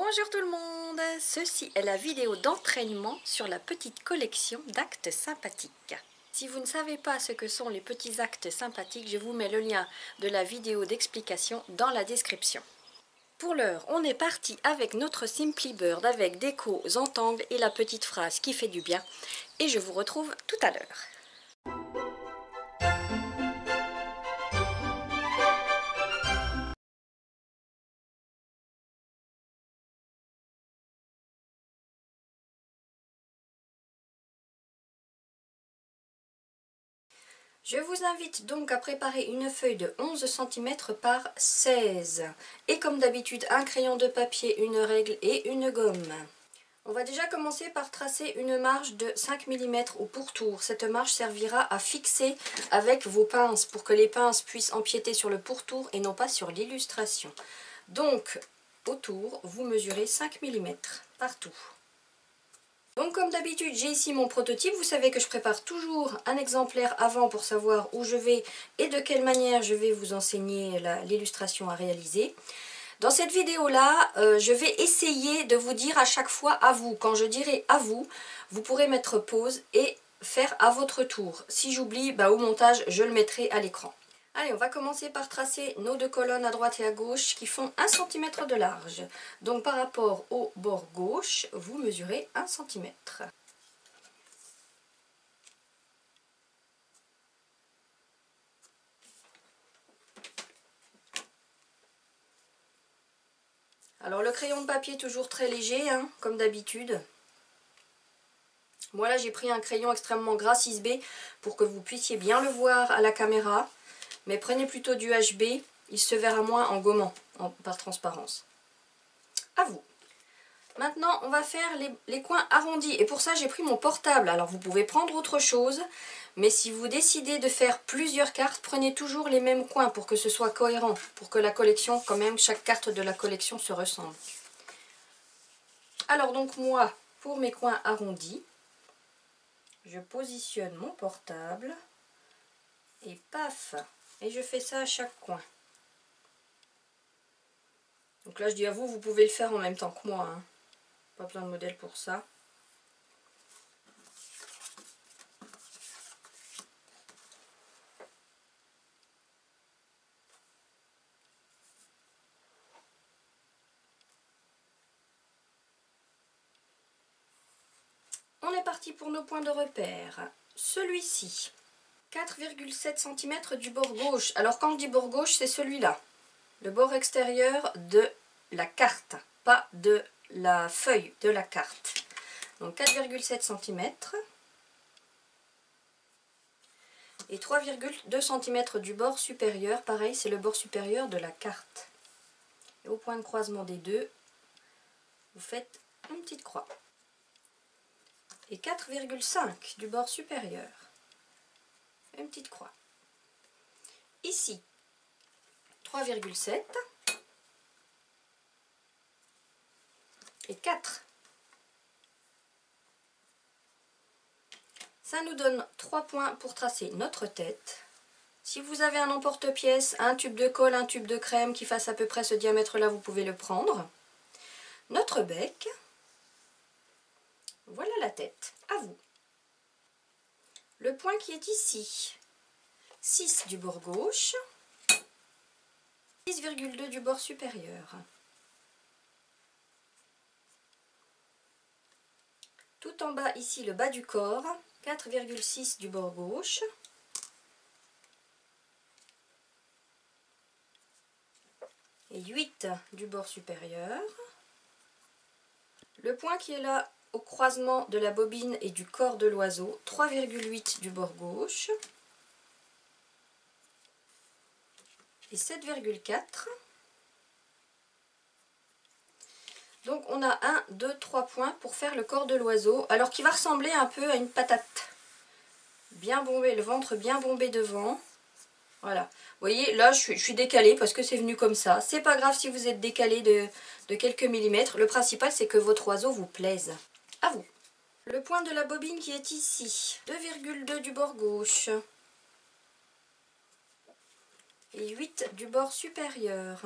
Bonjour tout le monde, ceci est la vidéo d'entraînement sur la petite collection d'actes sympathiques. Si vous ne savez pas ce que sont les petits actes sympathiques, je vous mets le lien de la vidéo d'explication dans la description. Pour l'heure, on est parti avec notre Simply Bird avec déco Zentangle et la petite phrase qui fait du bien. Et je vous retrouve tout à l'heure. Je vous invite donc à préparer une feuille de 11 cm par 16 et comme d'habitude un crayon de papier, une règle et une gomme. On va déjà commencer par tracer une marge de 5 mm au pourtour. Cette marge servira à fixer avec vos pinces pour que les pinces puissent empiéter sur le pourtour et non pas sur l'illustration. Donc autour, vous mesurez 5 mm partout. Donc comme d'habitude, j'ai ici mon prototype. Vous savez que je prépare toujours un exemplaire avant pour savoir où je vais et de quelle manière je vais vous enseigner l'illustration à réaliser. Dans cette vidéo-là, je vais essayer de vous dire à chaque fois à vous. Quand je dirai à vous, vous pourrez mettre pause et faire à votre tour. Si j'oublie, au montage, je le mettrai à l'écran. Allez, on va commencer par tracer nos deux colonnes à droite et à gauche qui font 1 cm de large. Donc par rapport au bord gauche, vous mesurez 1 cm. Alors le crayon de papier est toujours très léger, hein, comme d'habitude. Moi là j'ai pris un crayon extrêmement gras 6B pour que vous puissiez bien le voir à la caméra. Mais prenez plutôt du HB, il se verra moins en gommant, par transparence. À vous. Maintenant, on va faire les coins arrondis. Et pour ça, j'ai pris mon portable. Alors, vous pouvez prendre autre chose. Mais si vous décidez de faire plusieurs cartes, prenez toujours les mêmes coins pour que ce soit cohérent. Pour que la collection, quand même, chaque carte de la collection se ressemble. Alors, donc, moi, pour mes coins arrondis, je positionne mon portable. Et paf! Et je fais ça à chaque coin. Donc là, je dis à vous, vous pouvez le faire en même temps que moi. Hein. Pas besoin de modèle pour ça. On est parti pour nos points de repère. Celui-ci, 4,7 cm du bord gauche. Alors quand je dis bord gauche, c'est celui-là. Le bord extérieur de la carte, pas de la feuille de la carte. Donc 4,7 cm. Et 3,2 cm du bord supérieur. Pareil, c'est le bord supérieur de la carte. Et au point de croisement des deux, vous faites une petite croix. Et 4,5 du bord supérieur. Une petite croix. Ici, 3,7 et 4. Ça nous donne 3 points pour tracer notre tête. Si vous avez un emporte-pièce, un tube de colle, un tube de crème qui fasse à peu près ce diamètre-là, vous pouvez le prendre. Notre bec. Voilà la tête. À vous. Le point qui est ici. 6 du bord gauche. 6,2 du bord supérieur. Tout en bas ici le bas du corps. 4,6 du bord gauche. Et 8 du bord supérieur. Le point qui est là au croisement de la bobine et du corps de l'oiseau, 3,8 du bord gauche. Et 7,4. Donc on a 1, 2, 3 points pour faire le corps de l'oiseau, alors qui va ressembler un peu à une patate. Bien bombé, le ventre bien bombé devant. Voilà. Vous voyez, là je suis décalée parce que c'est venu comme ça. C'est pas grave si vous êtes décalé de quelques millimètres. Le principal c'est que votre oiseau vous plaise. À vous. Le point de la bobine qui est ici. 2,2 du bord gauche. Et 8 du bord supérieur.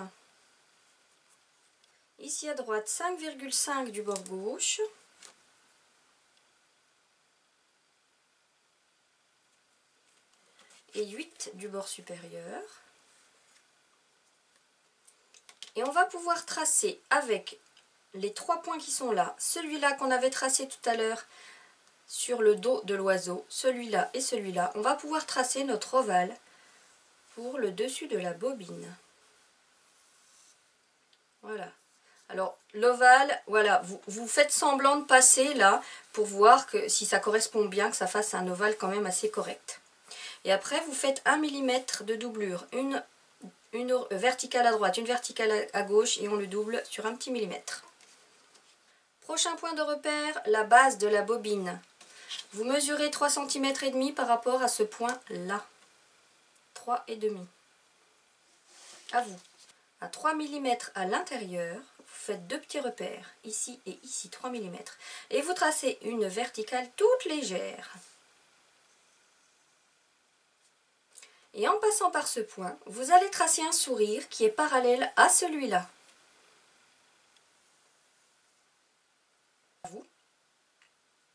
Ici à droite, 5,5 du bord gauche. Et 8 du bord supérieur. Et on va pouvoir tracer avec les 3 points qui sont là, celui-là qu'on avait tracé tout à l'heure sur le dos de l'oiseau, celui-là et celui-là. On va pouvoir tracer notre ovale pour le dessus de la bobine. Voilà. Alors l'ovale, voilà, vous faites semblant de passer là pour voir que si ça correspond bien, que ça fasse un ovale quand même assez correct. Et après vous faites 1 mm de doublure, une verticale à droite, une verticale à gauche et on le double sur un petit millimètre. Prochain point de repère, la base de la bobine. Vous mesurez 3,5 cm par rapport à ce point là. 3,5. À vous. À 3 mm à l'intérieur, vous faites 2 petits repères, ici et ici, 3 mm. Et vous tracez une verticale toute légère. Et en passant par ce point, vous allez tracer un sourire qui est parallèle à celui-là.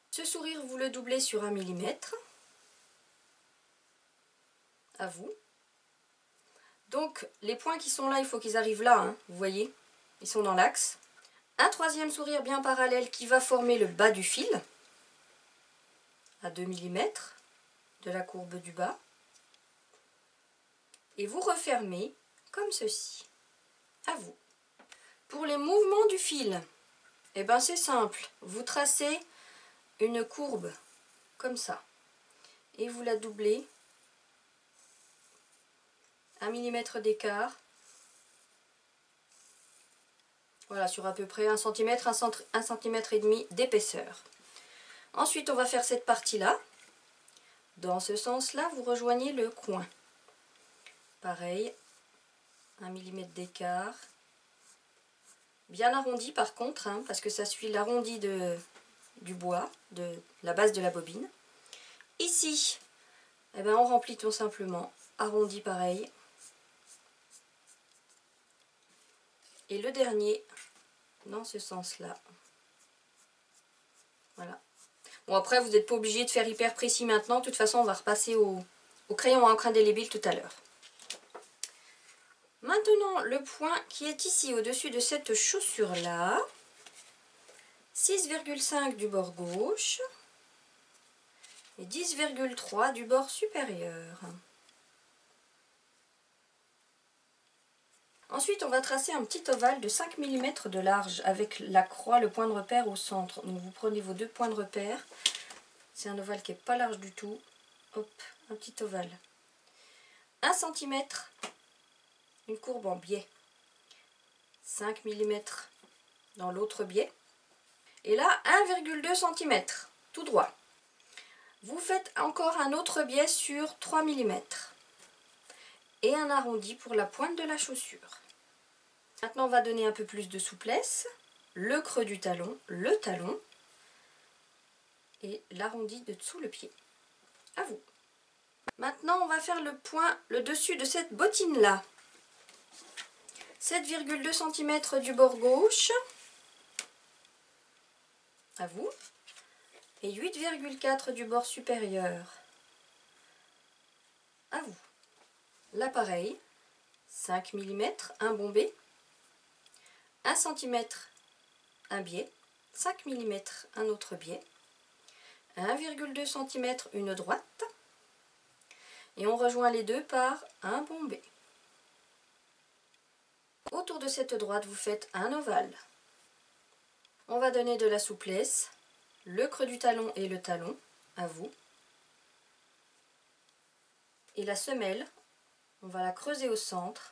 Ce sourire, vous le doublez sur 1 mm. À vous. Donc, les points qui sont là, il faut qu'ils arrivent là, hein, vous voyez, ils sont dans l'axe. Un troisième sourire bien parallèle qui va former le bas du fil, à 2 mm de la courbe du bas. Et vous refermez comme ceci. À vous. Pour les mouvements du fil, eh ben c'est simple. Vous tracez une courbe comme ça. Et vous la doublez 1 mm d'écart. Voilà, sur à peu près 1 cm, 1 cm et demi d'épaisseur. Ensuite, on va faire cette partie-là. Dans ce sens-là, vous rejoignez le coin. Pareil, 1 mm d'écart. Bien arrondi par contre, hein, parce que ça suit l'arrondi du bois, de la base de la bobine. Ici, eh ben, on remplit tout simplement. Arrondi pareil. Et le dernier, dans ce sens-là. Voilà. Bon, après, vous n'êtes pas obligé de faire hyper précis maintenant. De toute façon, on va repasser au crayon à encre indélébile tout à l'heure. Maintenant, le point qui est ici, au-dessus de cette chaussure-là. 6,5 du bord gauche. Et 10,3 du bord supérieur. Ensuite, on va tracer un petit ovale de 5 mm de large avec la croix, le point de repère au centre. Donc vous prenez vos 2 points de repère. C'est un ovale qui n'est pas large du tout. Hop, un petit ovale. 1 cm, une courbe en biais. 5 mm dans l'autre biais. Et là, 1,2 cm, tout droit. Vous faites encore un autre biais sur 3 mm. Et un arrondi pour la pointe de la chaussure. Maintenant, on va donner un peu plus de souplesse. Le creux du talon, le talon et l'arrondi de dessous le pied. À vous. Maintenant, on va faire le point, le dessus de cette bottine-là. 7,2 cm du bord gauche. À vous. Et 8,4 du bord supérieur. À vous. Là, pareil. 5 mm, un bombé. 1 cm, un biais. 5 mm, un autre biais. 1,2 cm, une droite. Et on rejoint les deux par un bombé. Autour de cette droite, vous faites un ovale. On va donner de la souplesse. Le creux du talon et le talon, à vous. Et la semelle, on va la creuser au centre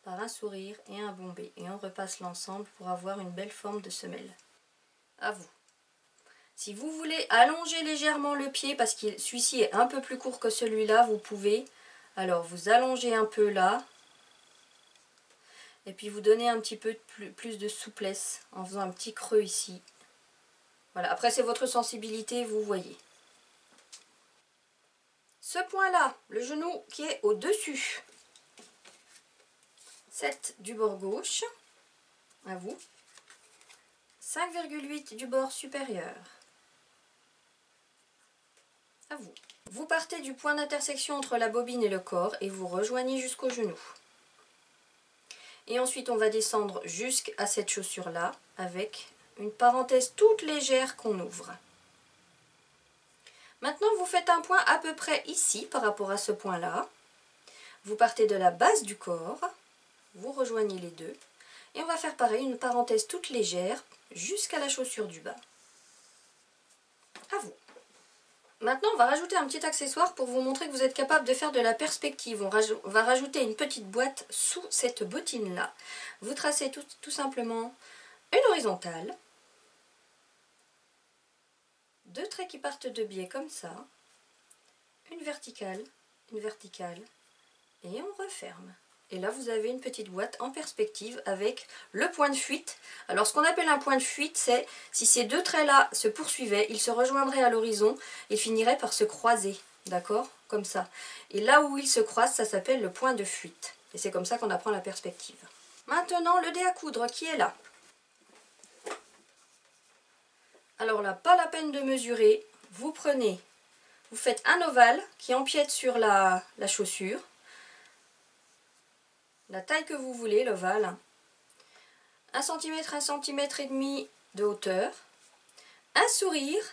par un sourire et un bombé. Et on repasse l'ensemble pour avoir une belle forme de semelle. À vous. Si vous voulez allonger légèrement le pied, parce que celui-ci est un peu plus court que celui-là, vous pouvez. Alors vous allongez un peu là. Et puis vous donnez un petit peu plus de souplesse en faisant un petit creux ici. Voilà, après c'est votre sensibilité, vous voyez. Ce point-là, le genou qui est au-dessus. 7 du bord gauche. à vous. 5,8 du bord supérieur, à vous. Vous partez du point d'intersection entre la bobine et le corps et vous rejoignez jusqu'au genou. Et ensuite on va descendre jusqu'à cette chaussure là avec une parenthèse toute légère qu'on ouvre. Maintenant vous faites un point à peu près ici par rapport à ce point là. Vous partez de la base du corps, vous rejoignez les deux et on va faire pareil, une parenthèse toute légère jusqu'à la chaussure du bas. À vous. Maintenant on va rajouter un petit accessoire pour vous montrer que vous êtes capable de faire de la perspective. On va rajouter une petite boîte sous cette bottine là. Vous tracez tout simplement une horizontale, deux traits qui partent de biais comme ça, une verticale et on referme. Et là vous avez une petite boîte en perspective avec le point de fuite. Alors ce qu'on appelle un point de fuite, c'est si ces deux traits là se poursuivaient, ils se rejoindraient à l'horizon et finiraient par se croiser, d'accord, comme ça. Et là où ils se croisent, ça s'appelle le point de fuite. Et c'est comme ça qu'on apprend la perspective. Maintenant le dé à coudre qui est là. Alors là, pas la peine de mesurer, vous prenez, vous faites un ovale qui empiète sur la chaussure, la taille que vous voulez, l'ovale, 1 cm, 1 cm et demi de hauteur, un sourire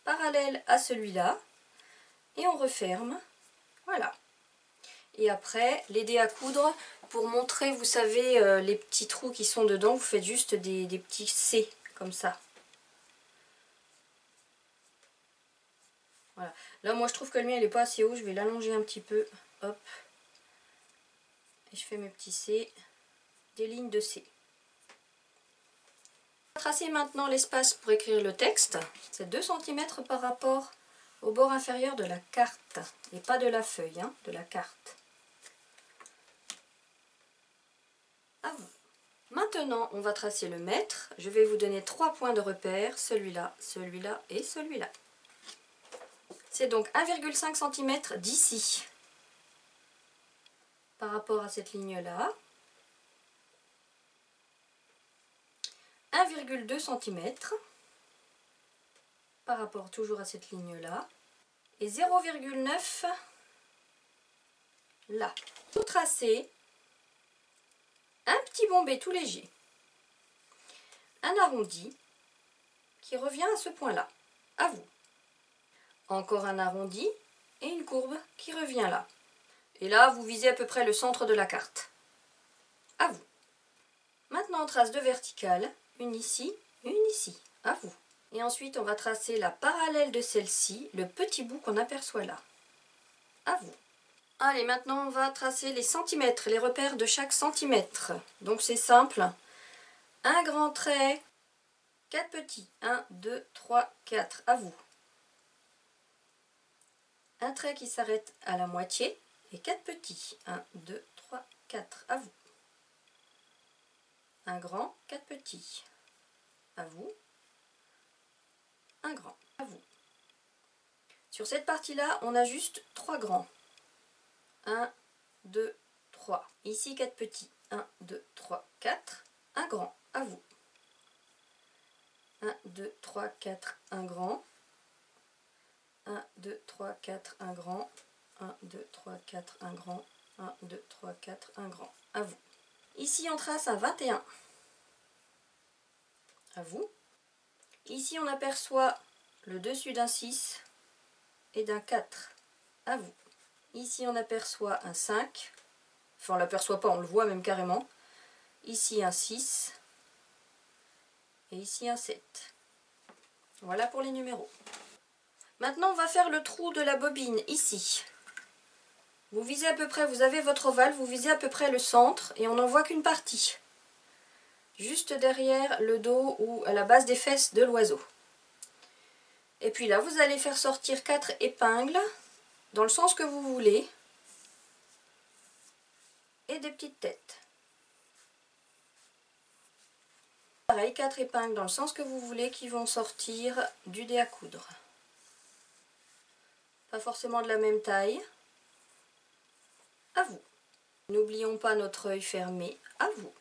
parallèle à celui-là, et on referme, voilà. Et après, les dés à coudre, pour montrer, vous savez, les petits trous qui sont dedans, vous faites juste des petits C, comme ça. Voilà. Là, moi, je trouve que le mien, il n'est pas assez haut, je vais l'allonger un petit peu, hop. Et je fais mes petits C, des lignes de C. On va tracer maintenant l'espace pour écrire le texte. C'est 2 cm par rapport au bord inférieur de la carte. Et pas de la feuille, hein, de la carte. À vous. Maintenant, on va tracer le mètre. Je vais vous donner 3 points de repère. Celui-là, celui-là et celui-là. C'est donc 1,5 cm d'ici. Par rapport à cette ligne-là. 1,2 cm par rapport toujours à cette ligne-là. Et 0,9 là. Vous tracez un petit bombé tout léger. Un arrondi qui revient à ce point-là. À vous. Encore un arrondi et une courbe qui revient là. Et là, vous visez à peu près le centre de la carte. À vous. Maintenant, on trace deux verticales. Une ici, une ici. À vous. Et ensuite, on va tracer la parallèle de celle-ci, le petit bout qu'on aperçoit là. À vous. Allez, maintenant, on va tracer les centimètres, les repères de chaque centimètre. Donc, c'est simple. Un grand trait, 4 petits. 1, 2, 3, 4. À vous. Un trait qui s'arrête à la moitié et 4 petits. 1, 2, 3, 4. À vous. Un grand, 4 petits. À vous. Un grand. À vous. Sur cette partie-là, on a juste 3 grands. 1, 2, 3. Ici, 4 petits. 1, 2, 3, 4. Un grand. À vous. 1, 2, 3, 4. Un grand. 1, 2, 3, 4. Un grand. 1, 2, 3, 4. Un grand. 1, 2, 3, 4. Un grand. À vous. Ici, on trace un 21. À vous. Ici, on aperçoit le dessus d'un 6 et d'un 4. À vous. Ici, on aperçoit un 5. Enfin, on ne l'aperçoit pas, on le voit même carrément. Ici, un 6. Et ici, un 7. Voilà pour les numéros. Maintenant, on va faire le trou de la bobine, ici. Vous visez à peu près, vous avez votre ovale, vous visez à peu près le centre et on n'en voit qu'une partie. Juste derrière le dos ou à la base des fesses de l'oiseau. Et puis là, vous allez faire sortir 4 épingles dans le sens que vous voulez. Et des petites têtes. Pareil, 4 épingles dans le sens que vous voulez qui vont sortir du dé à coudre. Pas forcément de la même taille. À vous. N'oublions pas notre œil fermé. À vous.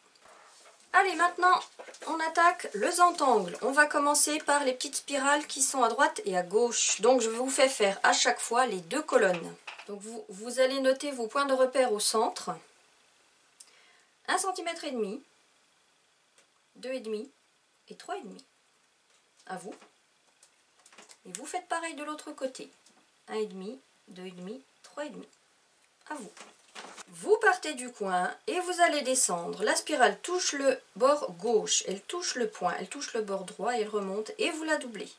Allez, maintenant, on attaque le zentangle. On va commencer par les petites spirales qui sont à droite et à gauche. Donc, je vous fais faire à chaque fois les deux colonnes. Donc, vous allez noter vos points de repère au centre. 1,5 cm, 2,5 et 3,5. À vous. Et vous faites pareil de l'autre côté. 1,5, 2,5, 3,5. À vous. Vous partez du coin et vous allez descendre. La spirale touche le bord gauche, elle touche le point, elle touche le bord droit et elle remonte et vous la doublez.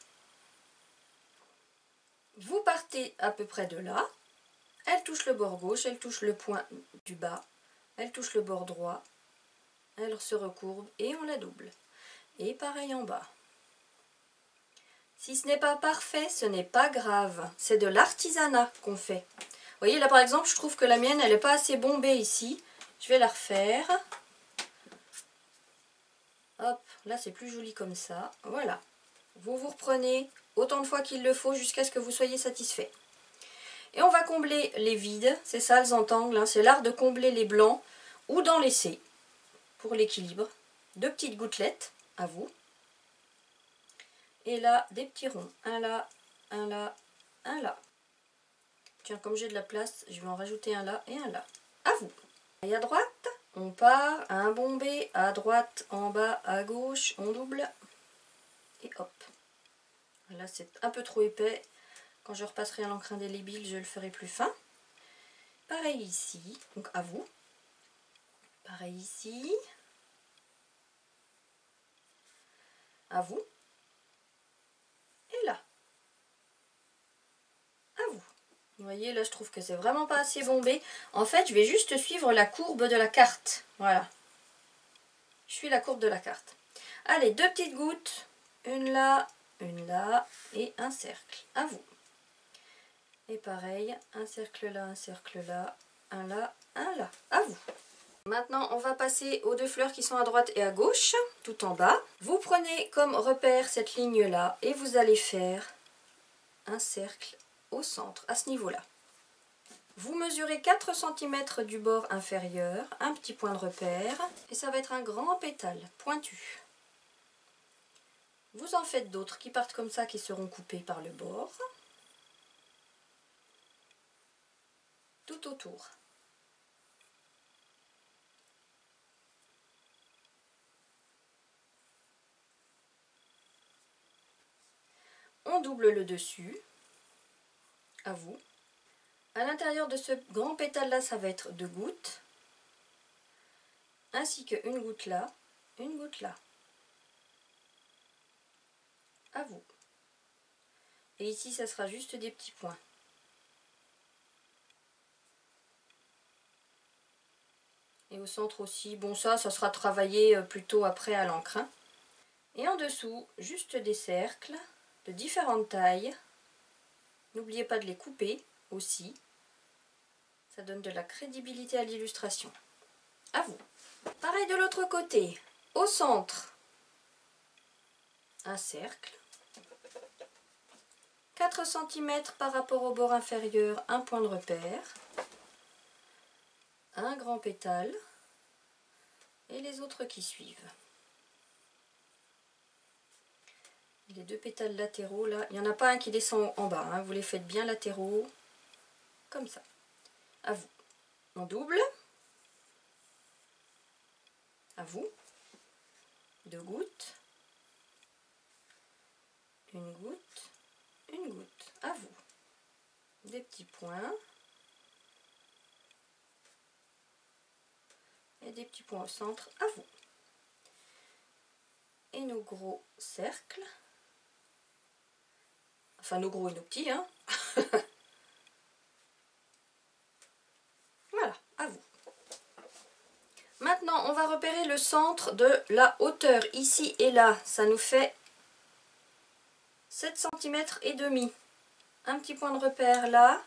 Vous partez à peu près de là. Elle touche le bord gauche, elle touche le point du bas, elle touche le bord droit, elle se recourbe et on la double. Et pareil en bas. Si ce n'est pas parfait, ce n'est pas grave. C'est de l'artisanat qu'on fait. Vous voyez, là par exemple, je trouve que la mienne, elle n'est pas assez bombée ici. Je vais la refaire. Hop, là c'est plus joli comme ça. Voilà. Vous vous reprenez autant de fois qu'il le faut jusqu'à ce que vous soyez satisfait. Et on va combler les vides. C'est ça le zentangle, hein. C'est l'art de combler les blancs ou d'en laisser pour l'équilibre. 2 petites gouttelettes, à vous. Et là, des petits ronds. Un là, un là, un là. Tiens, comme j'ai de la place, je vais en rajouter un là et un là. À vous. Et à droite, on part, un bombé, à droite, en bas, à gauche, on double. Et hop. Là, c'est un peu trop épais. Quand je repasserai à l'encre indélébile, je le ferai plus fin. Pareil ici, donc à vous. Pareil ici. À vous. Et là. À vous. Vous voyez, là, je trouve que c'est vraiment pas assez bombé. En fait, je vais juste suivre la courbe de la carte. Voilà. Je suis la courbe de la carte. Allez, 2 petites gouttes. Une là et un cercle. À vous. Et pareil, un cercle là, un là, un là. À vous. Maintenant, on va passer aux 2 fleurs qui sont à droite et à gauche, tout en bas. Vous prenez comme repère cette ligne-là et vous allez faire un cercle au centre, à ce niveau-là. Vous mesurez 4 cm du bord inférieur, un petit point de repère, et ça va être un grand pétale pointu. Vous en faites d'autres qui partent comme ça, qui seront coupés par le bord, tout autour. On double le dessus, à vous. À l'intérieur de ce grand pétale là, ça va être 2 gouttes, ainsi qu'une goutte là, une goutte là. À vous. Et ici, ça sera juste des petits points. Et au centre aussi, bon ça sera travaillé plutôt après à l'encre. Hein. Et en dessous, juste des cercles de différentes tailles. N'oubliez pas de les couper aussi. Ça donne de la crédibilité à l'illustration. À vous. Pareil de l'autre côté. Au centre, un cercle. 4 cm par rapport au bord inférieur, un point de repère. Un grand pétale. Et les autres qui suivent. Les 2 pétales latéraux là, il n'y en a pas un qui descend en bas, hein. Vous les faites bien latéraux, comme ça. À vous. On double. À vous. 2 gouttes. Une goutte. Une goutte. À vous. Des petits points. Et des petits points au centre. À vous. Et nos gros cercles. Enfin, nos gros et nos petits, hein. Voilà, à vous. Maintenant, on va repérer le centre de la hauteur. Ici et là, ça nous fait 7 cm et demi. Un petit point de repère là,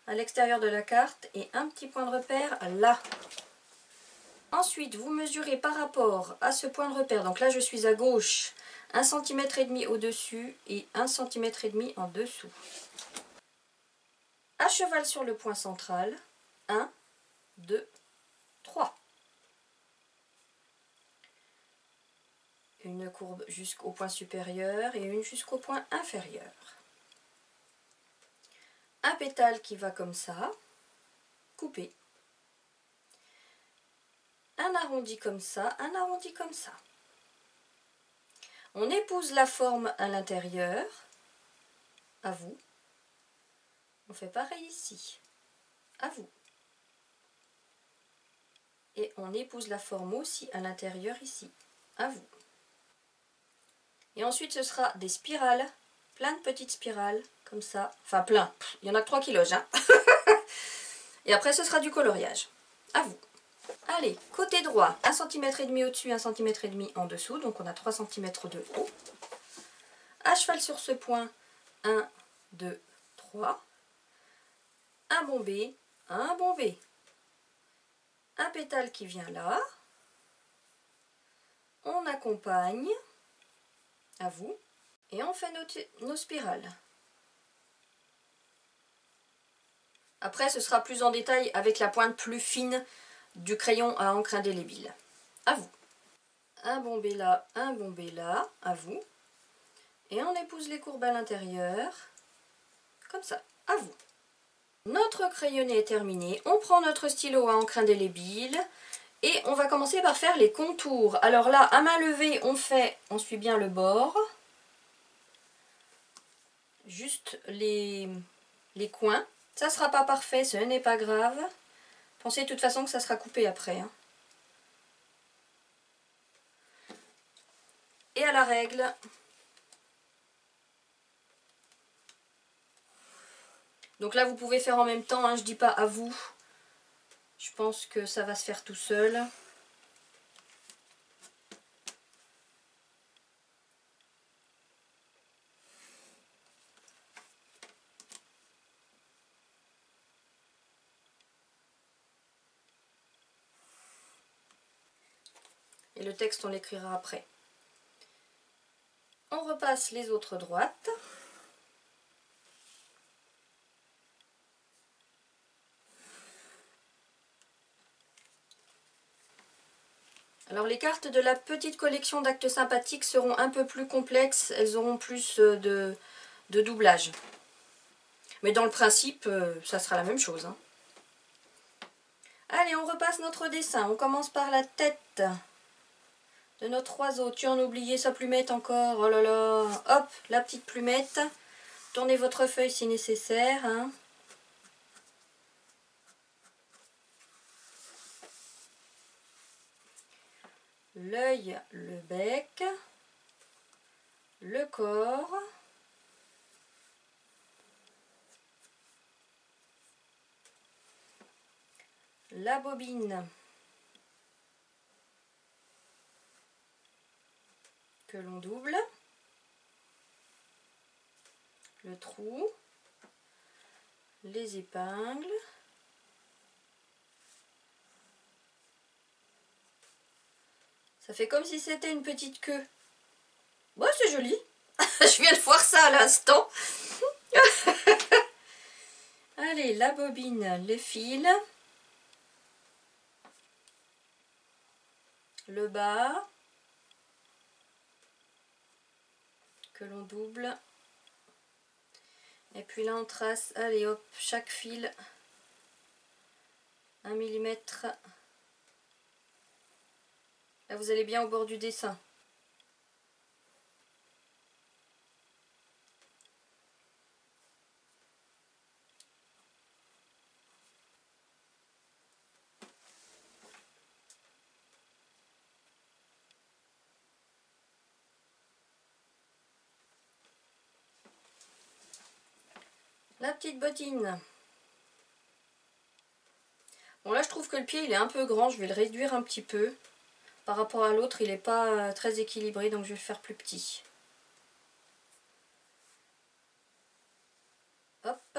à l'extérieur de la carte, et un petit point de repère là. Ensuite, vous mesurez par rapport à ce point de repère. Donc là, je suis à gauche, 1,5 cm au-dessus et 1,5 cm en dessous. À cheval sur le point central, 1, 2, 3. une courbe jusqu'au point supérieur et une jusqu'au point inférieur. Un pétale qui va comme ça, coupé. Un arrondi comme ça, un arrondi comme ça. On épouse la forme à l'intérieur, à vous. On fait pareil ici, à vous. Et on épouse la forme aussi à l'intérieur ici, à vous. Et ensuite ce sera des spirales, plein de petites spirales, comme ça. Enfin plein, il y en a que 3 kilos, hein. Et après ce sera du coloriage, à vous. Allez, côté droit, 1,5 cm au-dessus, 1,5 cm en dessous, donc on a 3 cm de haut. À cheval sur ce point, 1, 2, 3. Un bombé, un bombé. Un pétale qui vient là. On accompagne, à vous, et on fait nos spirales. Après, ce sera plus en détail avec la pointe plus fine du crayon à encre indélébile. À vous. Un bombé là, à vous. Et on épouse les courbes à l'intérieur, comme ça, à vous. Notre crayonné est terminé. On prend notre stylo à encre indélébile et on va commencer par faire les contours. Alors là, à main levée, on suit bien le bord. Juste les coins. Ça ne sera pas parfait, ce n'est pas grave. Pensez de toute façon que ça sera coupé après, hein. Et à la règle, donc là vous pouvez faire en même temps, hein, je dis pas à vous. Je pense que ça va se faire tout seul. Et le texte on l'écrira après. On repasse les autres droites. Alors les cartes de la petite collection d'actes sympathiques seront un peu plus complexes, elles auront plus de doublage. Mais dans le principe, ça sera la même chose, hein. Allez, on repasse notre dessin. On commence par la tête de notre oiseau. Tu en as oublié sa plumette encore. Oh là là. Hop, la petite plumette. Tournez votre feuille si nécessaire, hein. L'œil, le bec, le corps, la bobine que l'on double, le trou, les épingles, ça fait comme si c'était une petite queue. Ouais, c'est joli. Je viens de voir ça à l'instant. Allez, la bobine, les fils, le bas que l'on double. Et puis là on trace, allez hop, chaque fil 1 mm. Là vous allez bien au bord du dessin. La petite bottine. Bon là je trouve que le pied il est un peu grand, je vais le réduire un petit peu. Par rapport à l'autre il n'est pas très équilibré donc je vais le faire plus petit. Hop.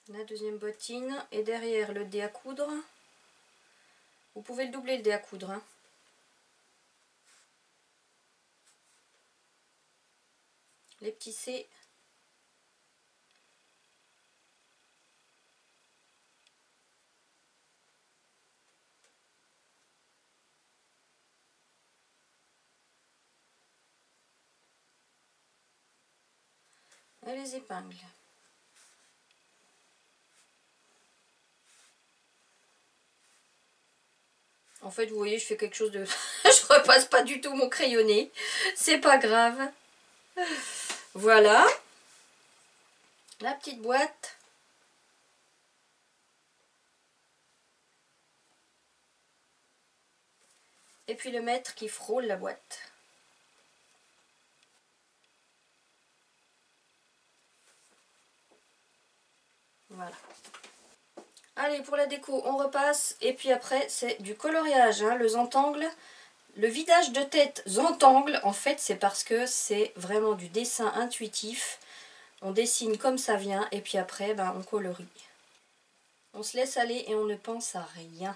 La deuxième bottine et derrière le dé à coudre. Vous pouvez le doubler le dé à coudre, hein. Les tisser. Et les épingles. En fait, vous voyez, je fais quelque chose de... je repasse pas du tout mon crayonné. C'est pas grave. Voilà. La petite boîte. Et puis le maître qui frôle la boîte. Voilà. Allez, pour la déco, on repasse. Et puis après, c'est du coloriage. Hein. Le Zentangle, le vidage de tête Zentangle, en fait, c'est parce que c'est vraiment du dessin intuitif. On dessine comme ça vient. Et puis après, ben, on colorie. On se laisse aller et on ne pense à rien.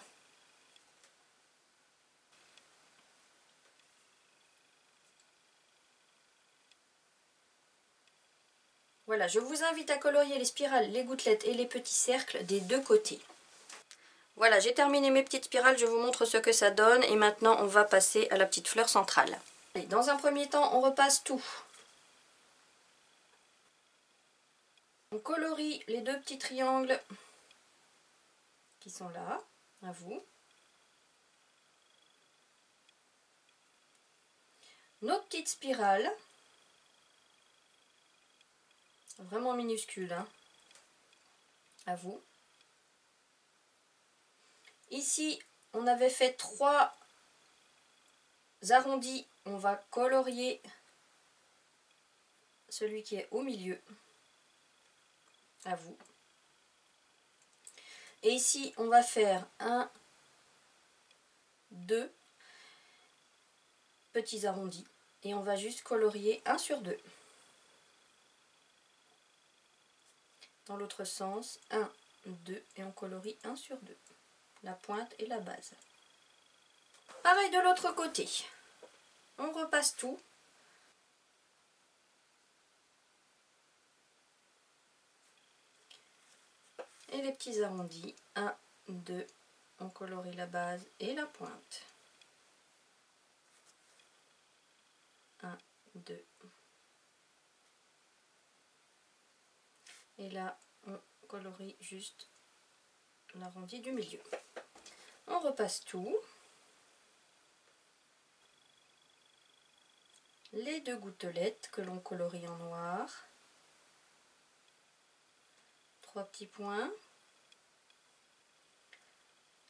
Voilà, je vous invite à colorier les spirales, les gouttelettes et les petits cercles des deux côtés. Voilà, j'ai terminé mes petites spirales, je vous montre ce que ça donne. Et maintenant, on va passer à la petite fleur centrale. Allez, dans un premier temps, on repasse tout. On colorie les deux petits triangles qui sont là, à vous. Nos petites spirales, vraiment minuscules, hein, à vous. Ici, on avait fait 3 arrondis, on va colorier celui qui est au milieu, à vous. Et ici, on va faire 1, 2 petits arrondis. Et on va juste colorier 1 sur 2. Dans l'autre sens, 1, 2, et on colorie 1 sur 2. La pointe et la base. Pareil de l'autre côté. On repasse tout. Et les petits arrondis, 1, 2, on colorie la base et la pointe. 1, 2. Et là, on colorie juste l'arrondi du milieu. On repasse tout. Les deux gouttelettes que l'on colorie en noir. 3 petits points.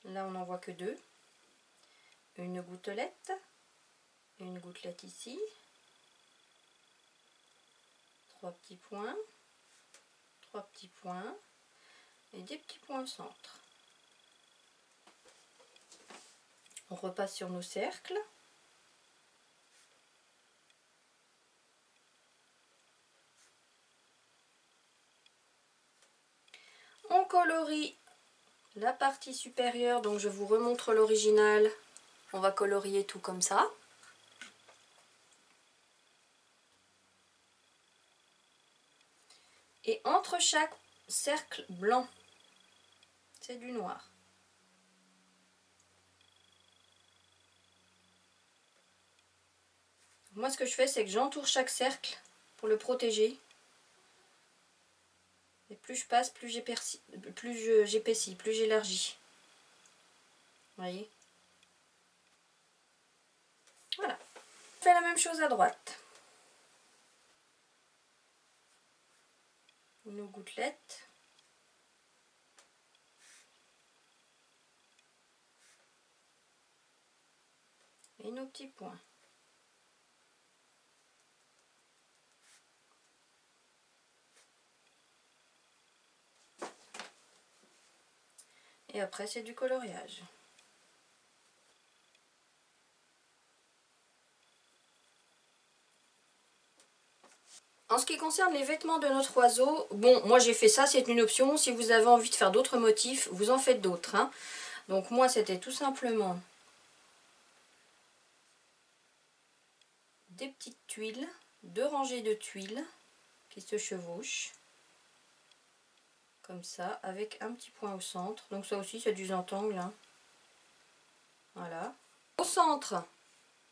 Là, on n'en voit que 2. Une gouttelette ici. 3 petits points. 3 petits points. Et des petits points au centre. On repasse sur nos cercles. On colorie la partie supérieure, donc je vous remontre l'original. On va colorier tout comme ça. Et entre chaque cercle blanc, c'est du noir. Moi, ce que je fais, c'est que j'entoure chaque cercle pour le protéger. Et plus je passe, plus j'épaissis, plus j'élargis. Vous voyez? Voilà. On fait la même chose à droite. Nos gouttelettes. Et nos petits points. Et après, c'est du coloriage. En ce qui concerne les vêtements de notre oiseau, bon, moi j'ai fait ça, c'est une option. Si vous avez envie de faire d'autres motifs, vous en faites d'autres. Hein. Donc moi, c'était tout simplement des petites tuiles, 2 rangées de tuiles. qui se chevauchent. Comme ça, avec un petit point au centre. Donc ça aussi, c'est du Zentangle, hein. Voilà. Au centre,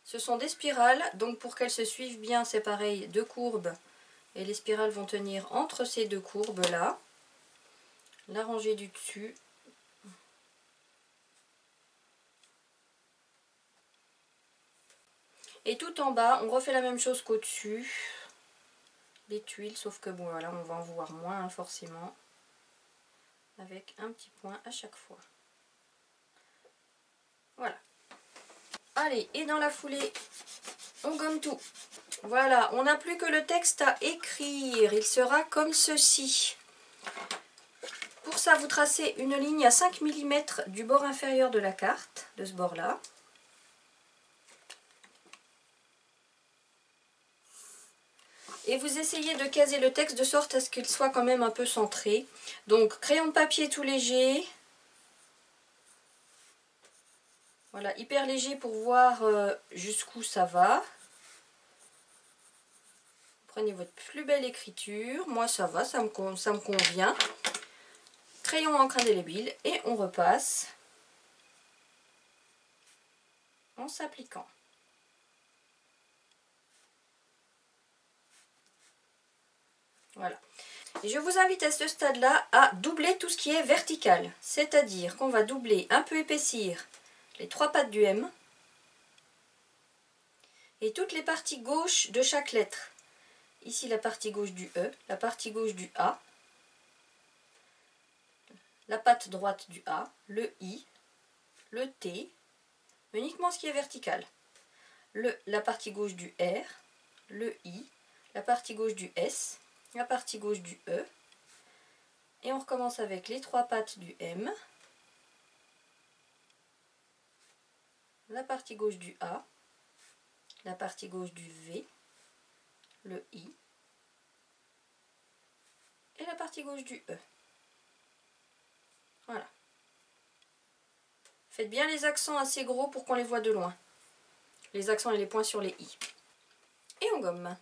ce sont des spirales. Donc pour qu'elles se suivent bien, c'est pareil, deux courbes. Et les spirales vont tenir entre ces deux courbes-là. La rangée du dessus. Et tout en bas, on refait la même chose qu'au-dessus. Les tuiles, sauf que bon, voilà, on va en voir moins, hein, forcément. Avec un petit point à chaque fois. Voilà. Allez, et dans la foulée, on gomme tout. Voilà, on n'a plus que le texte à écrire. Il sera comme ceci. Pour ça, vous tracez une ligne à 5 mm du bord inférieur de la carte, de ce bord-là. Et vous essayez de caser le texte de sorte à ce qu'il soit quand même un peu centré. Donc, crayon de papier tout léger. Voilà, hyper léger pour voir jusqu'où ça va. Prenez votre plus belle écriture. Moi, ça va, ça me convient. Crayon encre indélébile et on repasse en s'appliquant. Voilà. Et je vous invite à ce stade-là à doubler tout ce qui est vertical. C'est-à-dire qu'on va doubler, un peu épaissir les trois pattes du M et toutes les parties gauches de chaque lettre. Ici la partie gauche du E, la partie gauche du A, la patte droite du A, le I, le T, uniquement ce qui est vertical. La partie gauche du R, le I, la partie gauche du S, la partie gauche du E. Et on recommence avec les trois pattes du M, la partie gauche du A, la partie gauche du V, le I et la partie gauche du E. Voilà. Faites bien les accents assez gros pour qu'on les voit de loin. Les accents et les points sur les I. Et on gomme.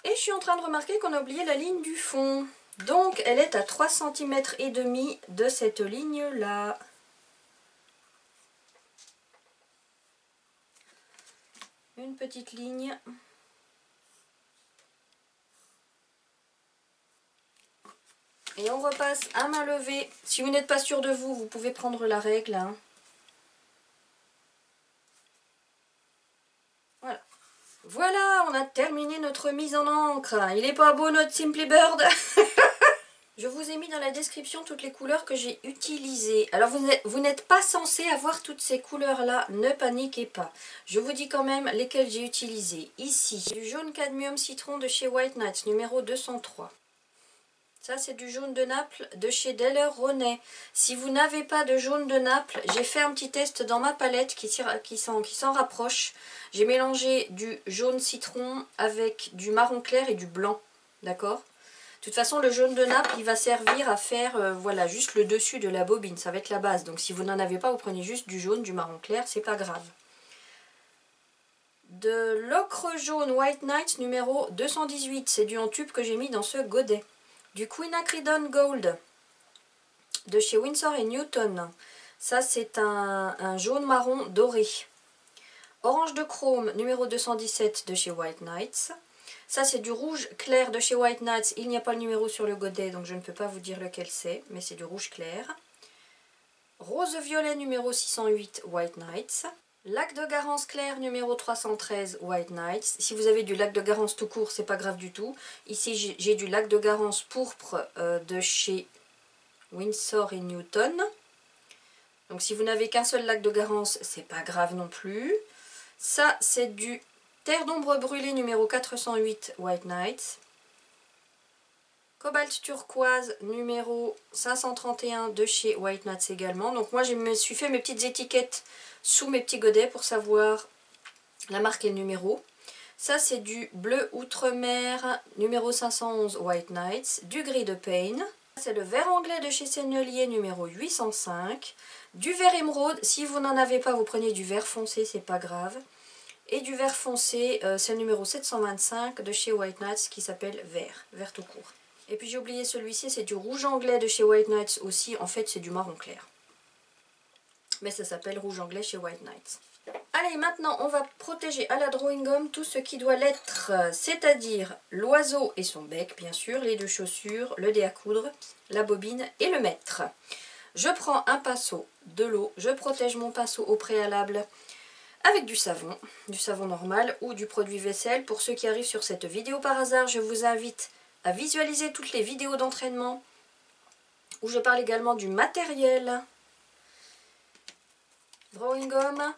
Et je suis en train de remarquer qu'on a oublié la ligne du fond. Donc elle est à 3,5 cm de cette ligne-là. Une petite ligne. Et on repasse à main levée. Si vous n'êtes pas sûr de vous, vous pouvez prendre la règle, hein. Voilà. Voilà, on a terminé notre mise en encre. Il est pas beau notre Simply Bird? Je vous ai mis dans la description toutes les couleurs que j'ai utilisées. Alors vous n'êtes pas censé avoir toutes ces couleurs-là, ne paniquez pas. Je vous dis quand même lesquelles j'ai utilisées. Ici, du jaune cadmium citron de chez White Nights, numéro 203. Ça, c'est du jaune de Naples de chez Daler Rowney. Si vous n'avez pas de jaune de Naples, j'ai fait un petit test dans ma palette qui s'en rapproche. J'ai mélangé du jaune citron avec du marron clair et du blanc. D'accord ? De toute façon, le jaune de Naples, il va servir à faire voilà, juste le dessus de la bobine. Ça va être la base. Donc si vous n'en avez pas, vous prenez juste du jaune, du marron clair, c'est pas grave. De l'ocre jaune White Nights numéro 218. C'est du en tube que j'ai mis dans ce godet. Du Quinacridone Gold de chez Winsor & Newton. Ça, c'est un jaune marron doré. Orange de chrome numéro 217 de chez White Nights. Ça, c'est du rouge clair de chez White Nights. Il n'y a pas le numéro sur le godet, donc je ne peux pas vous dire lequel c'est, mais c'est du rouge clair. Rose violet numéro 608 White Nights. Lac de Garance clair numéro 313 White Nights. Si vous avez du lac de Garance tout court, c'est pas grave du tout. Ici, j'ai du lac de Garance pourpre de chez Winsor & Newton. Donc si vous n'avez qu'un seul lac de Garance, c'est pas grave non plus. Ça, c'est du Terre d'ombre brûlée numéro 408 White Nights. Cobalt turquoise numéro 531 de chez White Nights également. Donc moi je me suis fait mes petites étiquettes sous mes petits godets pour savoir la marque et le numéro. Ça c'est du bleu outre-mer numéro 511 White Nights. Du gris de Payne. C'est le vert anglais de chez Sennelier numéro 805. Du vert émeraude. Si vous n'en avez pas, vous prenez du vert foncé, c'est pas grave. Et du vert foncé, c'est le numéro 725 de chez White Nights qui s'appelle vert tout court. Et puis j'ai oublié celui-ci, c'est du rouge anglais de chez White Nights aussi. En fait, c'est du marron clair. Mais ça s'appelle rouge anglais chez White Nights. Allez, maintenant, on va protéger à la drawing gum tout ce qui doit l'être, c'est-à-dire l'oiseau et son bec, bien sûr, les deux chaussures, le dé à coudre, la bobine et le mètre. Je prends un pinceau, de l'eau, je protège mon pinceau au préalable avec du savon normal ou du produit vaisselle. Pour ceux qui arrivent sur cette vidéo par hasard, je vous invite à visualiser toutes les vidéos d'entraînement où je parle également du matériel drawing gum.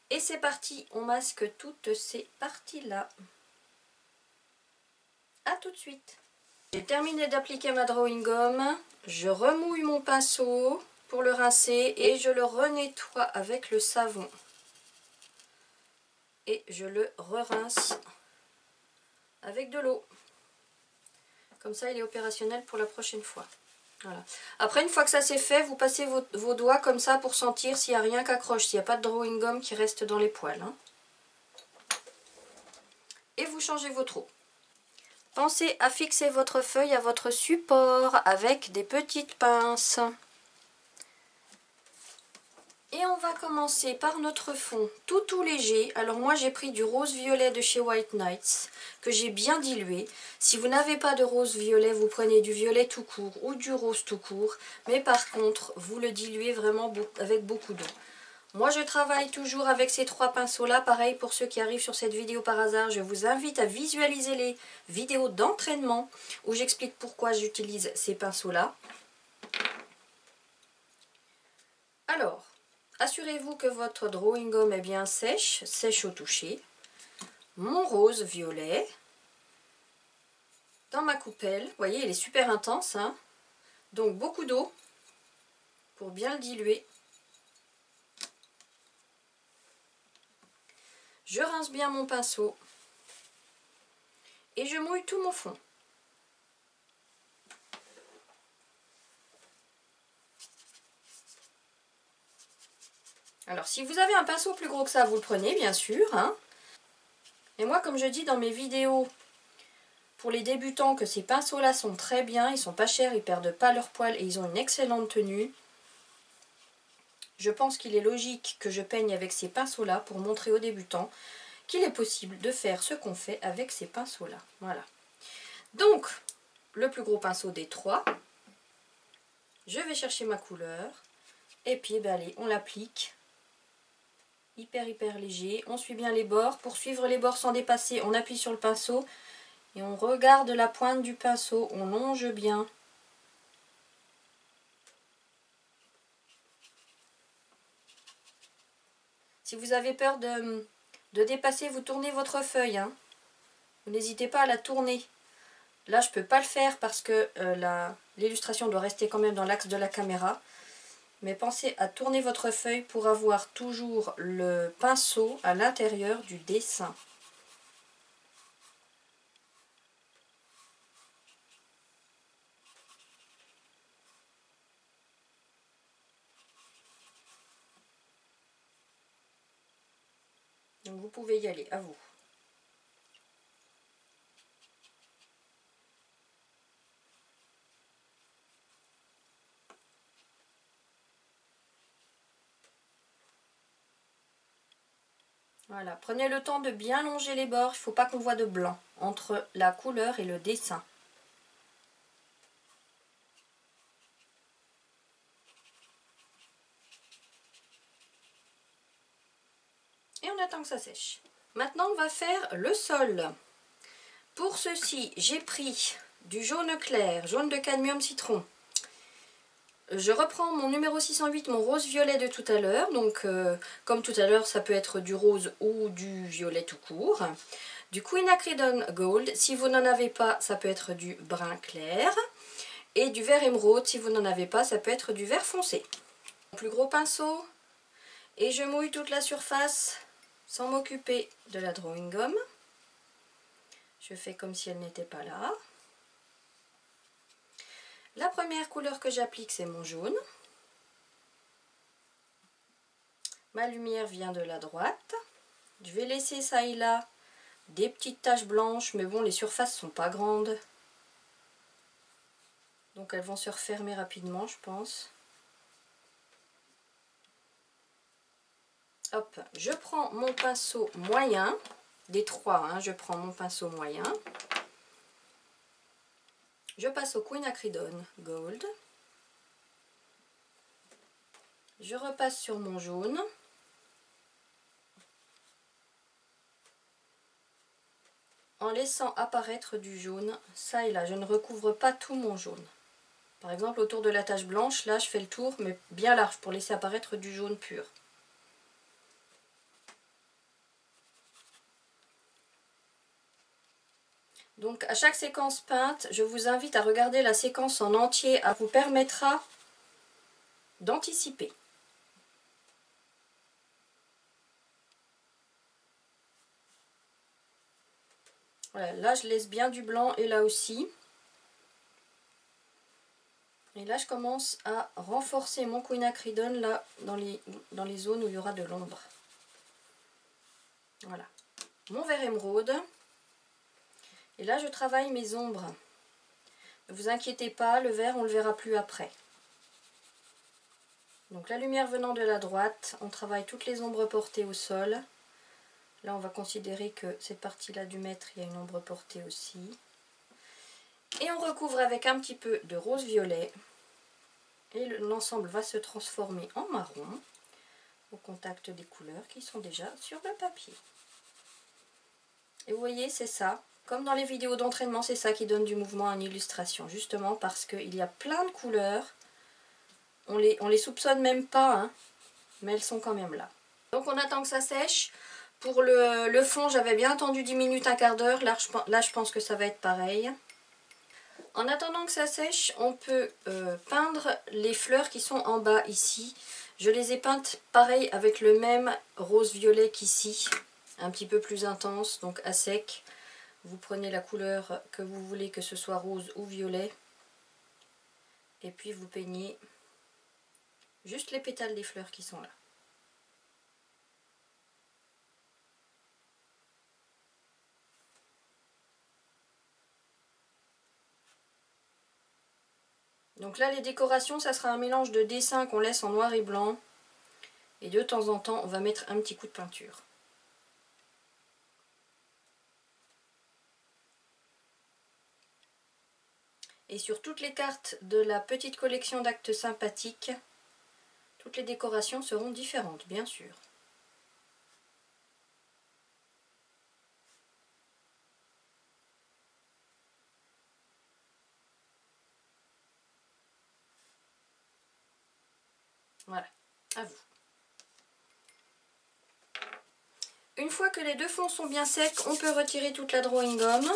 Et c'est parti, on masque toutes ces parties-là. A tout de suite. J'ai terminé d'appliquer ma drawing gum. Je remouille mon pinceau pour le rincer et je le renettoie avec le savon. Et je le re-rince avec de l'eau. Comme ça, il est opérationnel pour la prochaine fois. Voilà. Après, une fois que ça c'est fait, vous passez vos doigts comme ça pour sentir s'il n'y a rien qui accroche, s'il n'y a pas de drawing gum qui reste dans les poils. Hein. Et vous changez votre eau. Pensez à fixer votre feuille à votre support avec des petites pinces. Et on va commencer par notre fond tout léger. Alors moi j'ai pris du rose violet de chez White Nights que j'ai bien dilué. Si vous n'avez pas de rose violet, vous prenez du violet tout court ou du rose tout court. Mais par contre, vous le diluez vraiment avec beaucoup d'eau. Moi je travaille toujours avec ces trois pinceaux là. Pareil pour ceux qui arrivent sur cette vidéo par hasard, je vous invite à visualiser les vidéos d'entraînement où j'explique pourquoi j'utilise ces pinceaux là. Alors, assurez-vous que votre drawing gum est bien sèche au toucher. Mon rose violet dans ma coupelle. Vous voyez, il est super intense. Hein, donc beaucoup d'eau pour bien le diluer. Je rince bien mon pinceau et je mouille tout mon fond. Alors si vous avez un pinceau plus gros que ça, vous le prenez bien sûr. Hein. Et moi, comme je dis dans mes vidéos pour les débutants, que ces pinceaux là sont très bien, ils sont pas chers, ils perdent pas leur poil et ils ont une excellente tenue. Je pense qu'il est logique que je peigne avec ces pinceaux là pour montrer aux débutants qu'il est possible de faire ce qu'on fait avec ces pinceaux là. Voilà. Donc le plus gros pinceau des trois, je vais chercher ma couleur et puis ben, allez, on l'applique hyper léger. On suit bien les bords. Pour suivre les bords sans dépasser, on appuie sur le pinceau et on regarde la pointe du pinceau, on longe bien. Si vous avez peur de dépasser, vous tournez votre feuille. Hein. Vous n'hésitez pas à la tourner. Là, je ne peux pas le faire parce que l'illustration doit rester quand même dans l'axe de la caméra. Mais pensez à tourner votre feuille pour avoir toujours le pinceau à l'intérieur du dessin. Donc vous pouvez y aller, à vous. Voilà, prenez le temps de bien longer les bords, il ne faut pas qu'on voit de blanc entre la couleur et le dessin. Et on attend que ça sèche. Maintenant, on va faire le sol. Pour ceci, j'ai pris du jaune clair, jaune de cadmium citron. Je reprends mon numéro 608, mon rose violet de tout à l'heure. Donc, comme tout à l'heure, ça peut être du rose ou du violet tout court. Du Quinacridone Gold. Si vous n'en avez pas, ça peut être du brun clair. Et du vert émeraude. Si vous n'en avez pas, ça peut être du vert foncé. Plus gros pinceau. Et je mouille toute la surface sans m'occuper de la drawing gum. Je fais comme si elle n'était pas là. La première couleur que j'applique, c'est mon jaune. Ma lumière vient de la droite. Je vais laisser ça et là des petites taches blanches, mais bon, les surfaces sont pas grandes. Donc elles vont se refermer rapidement, je pense. Hop, je prends mon pinceau moyen, des trois, hein, je prends mon pinceau moyen. Je passe au quinacridone gold. Je repasse sur mon jaune. En laissant apparaître du jaune, ça et là. Je ne recouvre pas tout mon jaune. Par exemple, autour de la tache blanche, là, je fais le tour, mais bien large, pour laisser apparaître du jaune pur. Donc, à chaque séquence peinte, je vous invite à regarder la séquence en entier. Ça vous permettra d'anticiper. Voilà, là, je laisse bien du blanc et là aussi. Et là, je commence à renforcer mon quinacridone là, dans les zones où il y aura de l'ombre. Voilà. Mon vert émeraude. Et là, je travaille mes ombres. Ne vous inquiétez pas, le vert, on ne le verra plus après. Donc la lumière venant de la droite, on travaille toutes les ombres portées au sol. Là, on va considérer que cette partie-là du mètre, il y a une ombre portée aussi. Et on recouvre avec un petit peu de rose-violet. Et l'ensemble va se transformer en marron au contact des couleurs qui sont déjà sur le papier. Et vous voyez, c'est ça. Comme dans les vidéos d'entraînement, c'est ça qui donne du mouvement à une illustration. Justement parce qu'il y a plein de couleurs. On les soupçonne même pas, hein, mais elles sont quand même là. Donc on attend que ça sèche. Pour le fond, j'avais bien attendu 10 minutes, un quart d'heure. Là, je pense que ça va être pareil. En attendant que ça sèche, on peut peindre les fleurs qui sont en bas ici. Je les ai peintes pareil avec le même rose-violet qu'ici. Un petit peu plus intense, donc à sec. Vous prenez la couleur que vous voulez, que ce soit rose ou violet. Et puis vous peignez juste les pétales des fleurs qui sont là. Donc là, les décorations, ça sera un mélange de dessins qu'on laisse en noir et blanc. Et de temps en temps, on va mettre un petit coup de peinture. Et sur toutes les cartes de la petite collection d'actes sympathiques, toutes les décorations seront différentes, bien sûr. Voilà, à vous. Une fois que les deux fonds sont bien secs, on peut retirer toute la drawing gum.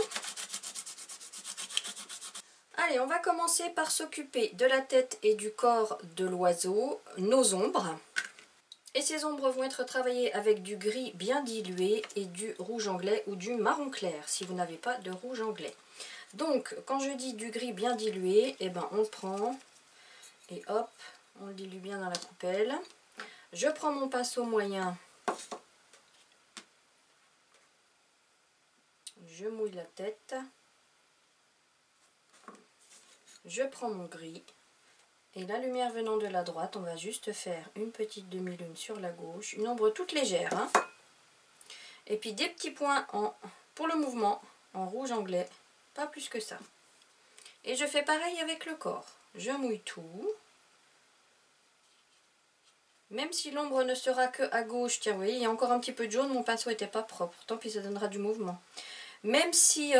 Allez, on va commencer par s'occuper de la tête et du corps de l'oiseau, nos ombres. Et ces ombres vont être travaillées avec du gris bien dilué et du rouge anglais ou du marron clair, si vous n'avez pas de rouge anglais. Donc, quand je dis du gris bien dilué, eh ben, on le prend et hop, on le dilue bien dans la coupelle. Je prends mon pinceau moyen, je mouille la tête, je prends mon gris et la lumière venant de la droite, on va juste faire une petite demi-lune sur la gauche, une ombre toute légère, hein. Et puis des petits points pour le mouvement en rouge anglais, pas plus que ça. Et je fais pareil avec le corps, je mouille tout. Même si l'ombre ne sera que à gauche, tiens, vous voyez, il y a encore un petit peu de jaune, mon pinceau n'était pas propre, tant pis, ça donnera du mouvement. Même si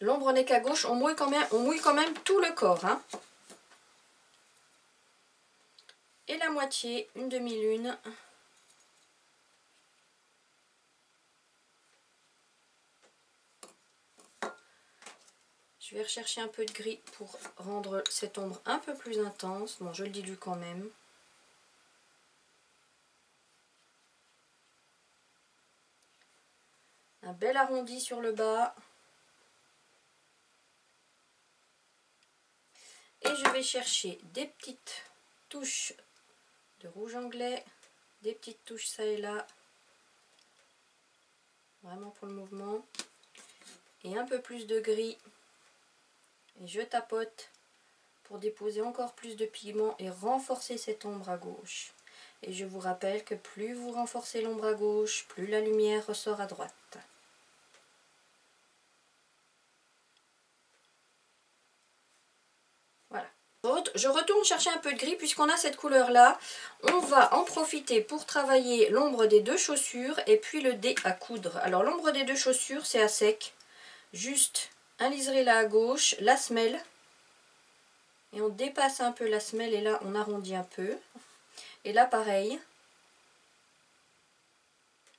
l'ombre n'est qu'à gauche, on mouille quand même tout le corps, hein. Et la moitié, une demi-lune. Je vais rechercher un peu de gris pour rendre cette ombre un peu plus intense. Bon, je le dilue quand même. Un bel arrondi sur le bas. Et je vais chercher des petites touches de rouge anglais, des petites touches ça et là, vraiment pour le mouvement. Et un peu plus de gris. Et je tapote pour déposer encore plus de pigment et renforcer cette ombre à gauche. Et je vous rappelle que plus vous renforcez l'ombre à gauche, plus la lumière ressort à droite. Voilà. Je retourne chercher un peu de gris puisqu'on a cette couleur là. On va en profiter pour travailler l'ombre des deux chaussures et puis le dé à coudre. Alors l'ombre des deux chaussures c'est à sec. Juste un liseré là à gauche, la semelle. Et on dépasse un peu la semelle et là on arrondit un peu. Et là pareil.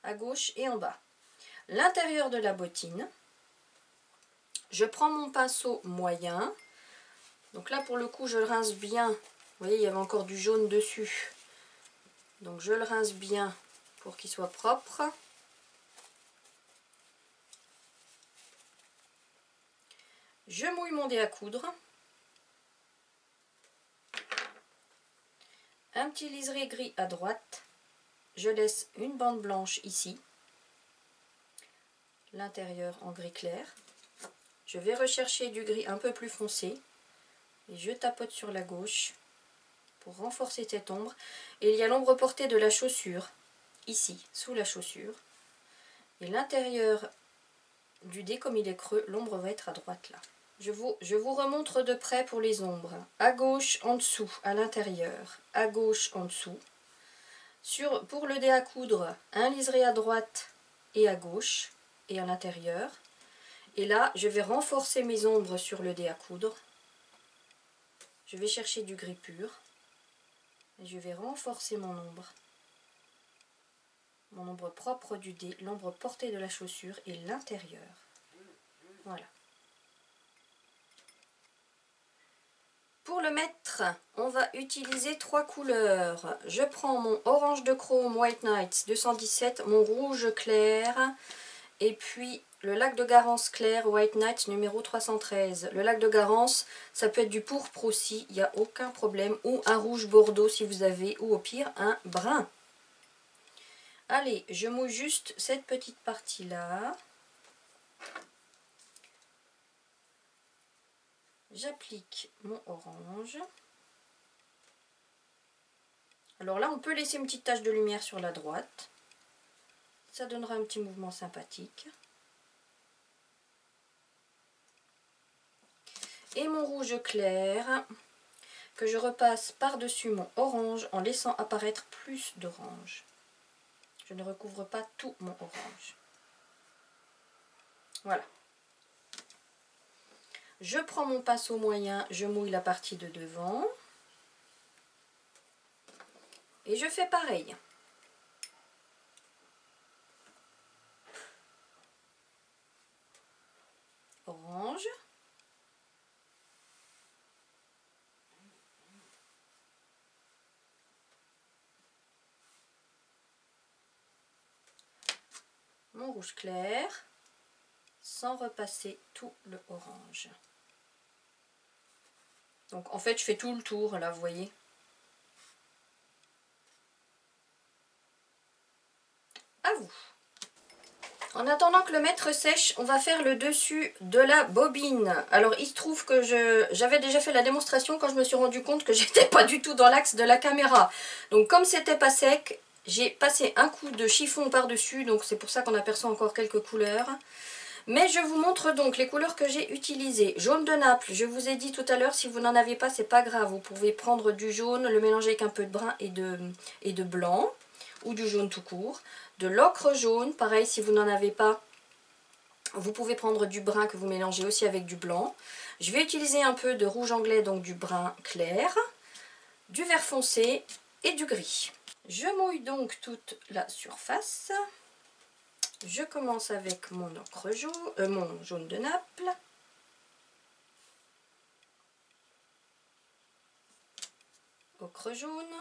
À gauche et en bas. L'intérieur de la bottine. Je prends mon pinceau moyen. Donc là pour le coup je le rince bien. Vous voyez il y avait encore du jaune dessus. Donc je le rince bien pour qu'il soit propre. Je mouille mon dé à coudre. Un petit liseré gris à droite. Je laisse une bande blanche ici. L'intérieur en gris clair. Je vais rechercher du gris un peu plus foncé. Et je tapote sur la gauche pour renforcer cette ombre. Et il y a l'ombre portée de la chaussure. Ici, sous la chaussure. Et l'intérieur du dé, comme il est creux, l'ombre va être à droite là. Je vous remontre de près pour les ombres. À gauche, en dessous, à l'intérieur. À gauche, en dessous. Pour le dé à coudre, un liseré à droite et à gauche et à l'intérieur. Et là, je vais renforcer mes ombres sur le dé à coudre. Je vais chercher du gris pur. Et je vais renforcer mon ombre. Mon ombre propre du dé, l'ombre portée de la chaussure et l'intérieur. Voilà. Pour le mettre, on va utiliser 3 couleurs. Je prends mon orange de chrome White Nights 217, mon rouge clair, et puis le lac de Garance clair White Nights numéro 313. Le lac de Garance, ça peut être du pourpre aussi, il n'y a aucun problème, ou un rouge bordeaux si vous avez, ou au pire un brun. Allez, je mouille juste cette petite partie-là. J'applique mon orange. Alors là, on peut laisser une petite tache de lumière sur la droite. Ça donnera un petit mouvement sympathique. Et mon rouge clair, que je repasse par-dessus mon orange en laissant apparaître plus d'orange. Je ne recouvre pas tout mon orange. Voilà. Je prends mon pinceau moyen, je mouille la partie de devant. Et je fais pareil. Orange. Mon rouge clair. Sans repasser tout le orange. Donc en fait je fais tout le tour là, vous voyez. À vous. En attendant que le maître sèche, on va faire le dessus de la bobine. Alors il se trouve que j'avais déjà fait la démonstration quand je me suis rendu compte que j'étais pas du tout dans l'axe de la caméra. Donc comme c'était pas sec, j'ai passé un coup de chiffon par-dessus, donc c'est pour ça qu'on aperçoit encore quelques couleurs. Mais je vous montre donc les couleurs que j'ai utilisées. Jaune de Naples, je vous ai dit tout à l'heure, si vous n'en avez pas, c'est pas grave. Vous pouvez prendre du jaune, le mélanger avec un peu de brun et de blanc, ou du jaune tout court. De l'ocre jaune, pareil, si vous n'en avez pas, vous pouvez prendre du brun que vous mélangez aussi avec du blanc. Je vais utiliser un peu de rouge anglais, donc du brun clair, du vert foncé et du gris. Je mouille donc toute la surface. Je commence avec mon ocre jaune, mon jaune de Naples. Ocre jaune.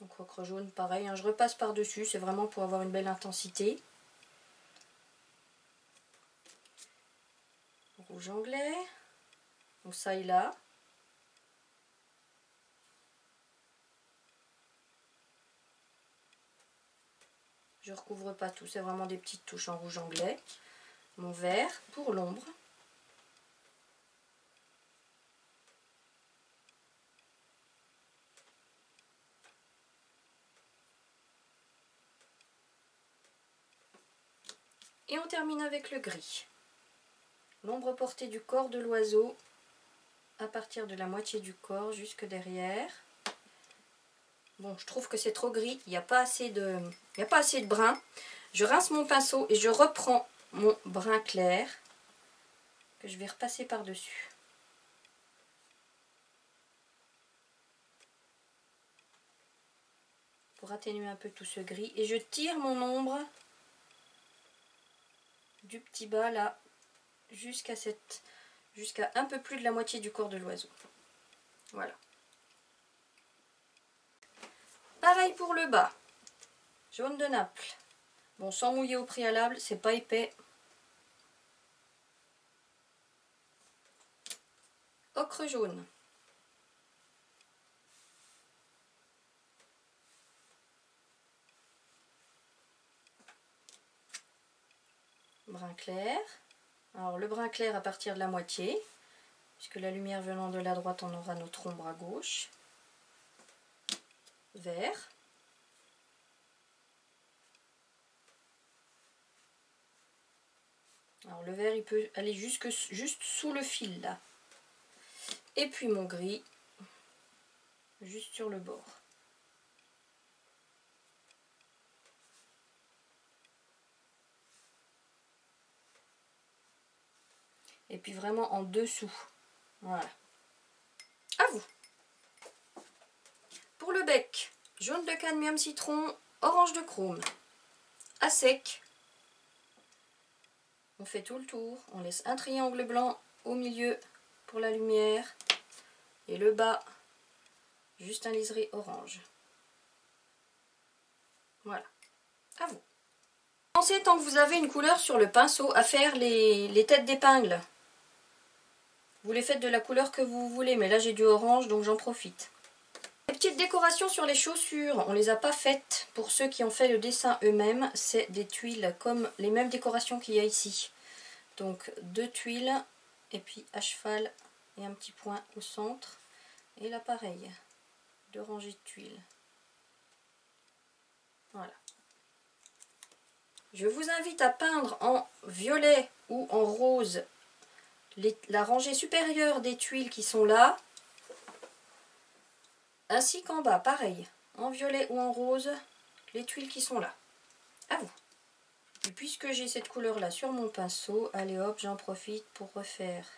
Donc ocre jaune pareil, hein, je repasse par dessus, c'est vraiment pour avoir une belle intensité. Rouge anglais. Donc ça et là. Je ne recouvre pas tout, c'est vraiment des petites touches en rouge anglais. Mon vert pour l'ombre. Et on termine avec le gris. L'ombre portée du corps de l'oiseau à partir de la moitié du corps jusque derrière. Bon, je trouve que c'est trop gris, il n'y a pas assez de brun. Je rince mon pinceau et je reprends mon brun clair que je vais repasser par-dessus. Pour atténuer un peu tout ce gris. Et je tire mon ombre du petit bas là jusqu'à un peu plus de la moitié du corps de l'oiseau. Voilà. Pareil pour le bas. Jaune de Naples. Bon, sans mouiller au préalable, c'est pas épais. Ocre jaune. Brun clair. Alors le brun clair à partir de la moitié, puisque la lumière venant de la droite, on aura notre ombre à gauche. Vert. Alors le vert, il peut aller juste sous le fil là. Et puis mon gris, juste sur le bord. Et puis vraiment en dessous. Voilà. À vous. Pour le bec, jaune de cadmium citron, orange de chrome. À sec. On fait tout le tour. On laisse un triangle blanc au milieu pour la lumière. Et le bas, juste un liseré orange. Voilà. À vous. Pensez, tant que vous avez une couleur sur le pinceau, à faire les têtes d'épingle. Vous les faites de la couleur que vous voulez, mais là j'ai du orange, donc j'en profite. Les petites décorations sur les chaussures, on ne les a pas faites. Pour ceux qui ont fait le dessin eux-mêmes, c'est des tuiles comme les mêmes décorations qu'il y a ici. Donc 2 tuiles, et puis à cheval et un petit point au centre. Et là pareil, 2 rangées de tuiles. Voilà. Je vous invite à peindre en violet ou en rose la rangée supérieure des tuiles qui sont là, ainsi qu'en bas, pareil, en violet ou en rose, les tuiles qui sont là. À vous. Et puisque j'ai cette couleur là sur mon pinceau, allez hop, j'en profite pour refaire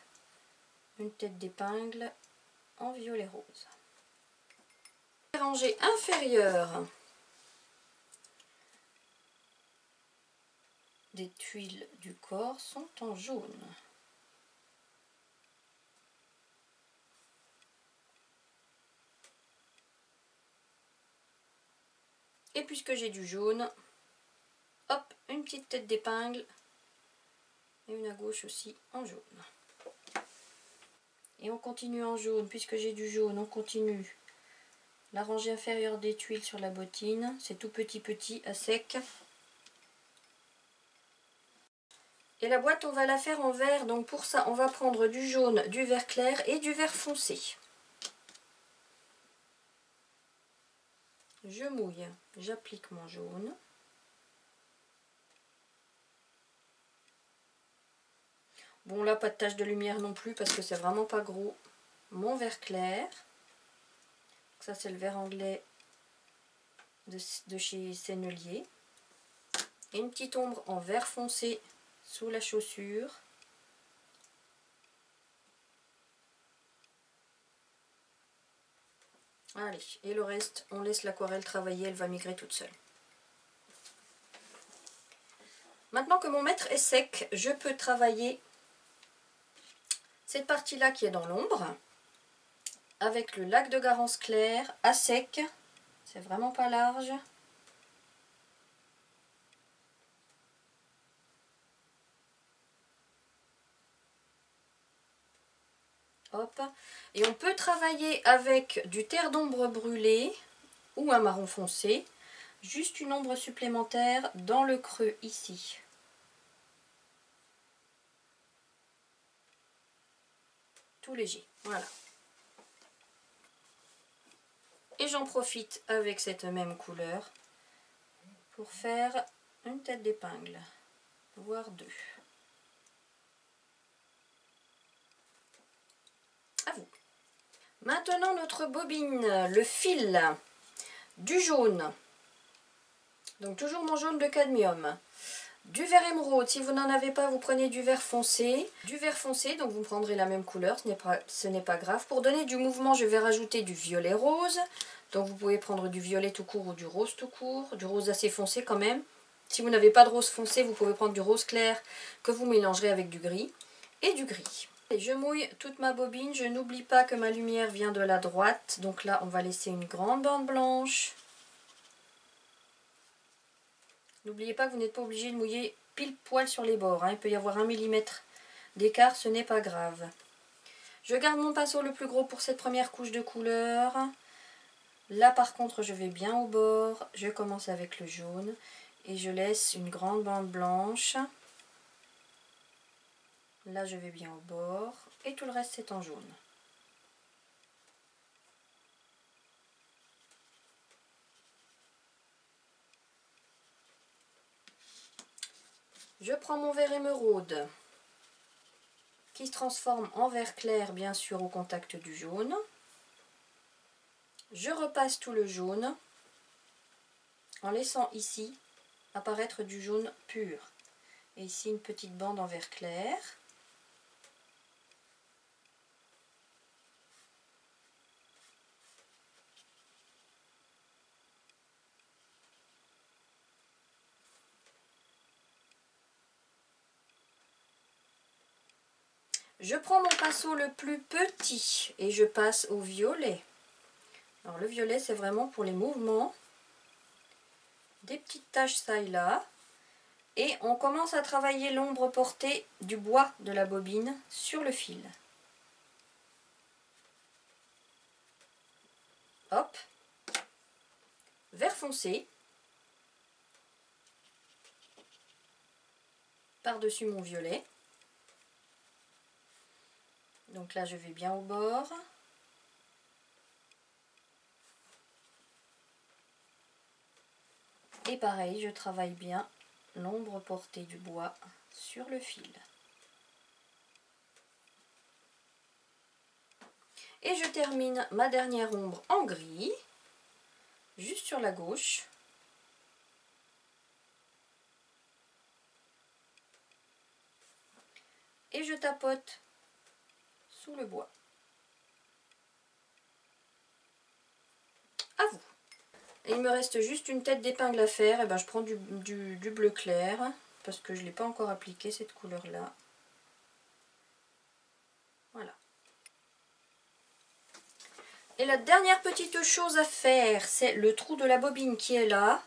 une tête d'épingle en violet rose. Les rangées inférieures des tuiles du corps sont en jaune. Et puisque j'ai du jaune, hop, une petite tête d'épingle et une à gauche aussi en jaune. Et on continue en jaune, puisque j'ai du jaune, on continue la rangée inférieure des tuiles sur la bottine. C'est tout petit à sec. Et la boîte, on va la faire en vert, donc pour ça, on va prendre du jaune, du vert clair et du vert foncé. Je mouille, j'applique mon jaune. Bon là, pas de tache de lumière non plus parce que c'est vraiment pas gros. Mon vert clair. Ça c'est le vert anglais de chez Sennelier. Et une petite ombre en vert foncé sous la chaussure. Allez, et le reste, on laisse l'aquarelle travailler, elle va migrer toute seule. Maintenant que mon mètre est sec, je peux travailler cette partie-là qui est dans l'ombre, avec le lac de Garance clair à sec, c'est vraiment pas large. Hop. Et on peut travailler avec du terre d'ombre brûlé ou un marron foncé. juste une ombre supplémentaire dans le creux ici. Tout léger, voilà. Et j'en profite avec cette même couleur pour faire une tête d'épingle, voire deux. À vous. Maintenant notre bobine, le fil, du jaune. Donc toujours mon jaune de cadmium. Du vert émeraude, si vous n'en avez pas, vous prenez du vert foncé. Du vert foncé, donc vous prendrez la même couleur, ce n'est pas grave. Pour donner du mouvement, je vais rajouter du violet rose. Donc vous pouvez prendre du violet tout court ou du rose tout court. Du rose assez foncé quand même. Si vous n'avez pas de rose foncé, vous pouvez prendre du rose clair que vous mélangerez avec du gris. Et du gris. Et je mouille toute ma bobine. Je n'oublie pas que ma lumière vient de la droite. Donc là, on va laisser une grande bande blanche. N'oubliez pas que vous n'êtes pas obligé de mouiller pile poil sur les bords. Hein. Il peut y avoir 1 mm d'écart, ce n'est pas grave. Je garde mon pinceau le plus gros pour cette première couche de couleur. Là par contre, je vais bien au bord. Je commence avec le jaune et je laisse une grande bande blanche. Là, je vais bien au bord et tout le reste, c'est en jaune. Je prends mon vert émeraude qui se transforme en vert clair, bien sûr, au contact du jaune. Je repasse tout le jaune en laissant ici apparaître du jaune pur. Et ici, une petite bande en vert clair. Je prends mon pinceau le plus petit et je passe au violet. Alors le violet, c'est vraiment pour les mouvements. Des petites taches ça et là. Et on commence à travailler l'ombre portée du bois de la bobine sur le fil. Hop. Vert foncé. Par-dessus mon violet. Donc là, je vais bien au bord. Et pareil, je travaille bien l'ombre portée du bois sur le fil. Et je termine ma dernière ombre en gris, juste sur la gauche. Et je tapote sous le bois. À vous. Et il me reste juste une tête d'épingle à faire. Et ben je prends du bleu clair parce que je ne l'ai pas encore appliqué cette couleur là. Voilà. Et la dernière petite chose à faire, c'est le trou de la bobine qui est là,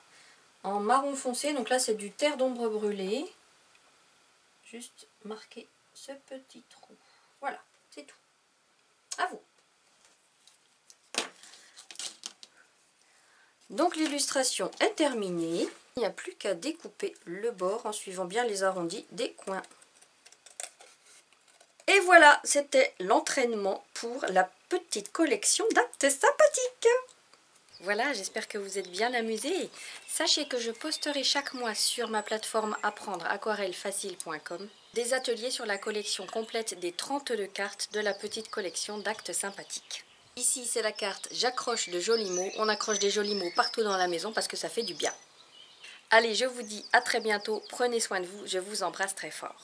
en marron foncé. Donc là c'est du terre d'ombre brûlée. Juste marquer ce petit trou. Voilà, c'est tout. À vous. Donc l'illustration est terminée. Il n'y a plus qu'à découper le bord en suivant bien les arrondis des coins. Et voilà, c'était l'entraînement pour la petite collection d'actes sympathiques. Voilà, j'espère que vous êtes bien amusés. Sachez que je posterai chaque mois sur ma plateforme apprendre-aquarelle-facile.com des ateliers sur la collection complète des 32 cartes de la petite collection d'actes sympathiques. Ici, c'est la carte « J'accroche de jolis mots ». On accroche des jolis mots partout dans la maison parce que ça fait du bien. Allez, je vous dis à très bientôt. Prenez soin de vous. Je vous embrasse très fort.